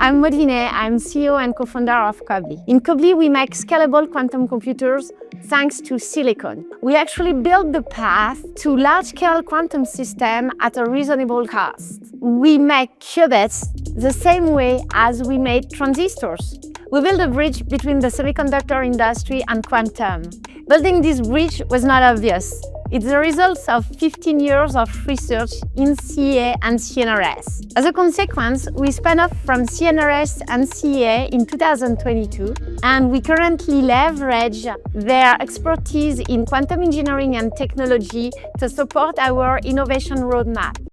I'm Maudine, I'm CEO and co-founder of Quobly. In Quobly, we make scalable quantum computers thanks to silicon. We actually build the path to large-scale quantum system at a reasonable cost. We make qubits the same way as we made transistors. We build a bridge between the semiconductor industry and quantum. Building this bridge was not obvious. It's the result of 15 years of research in CEA and CNRS. As a consequence, we spun off from CNRS and CEA in 2022, and we currently leverage their expertise in quantum engineering and technology to support our innovation roadmap.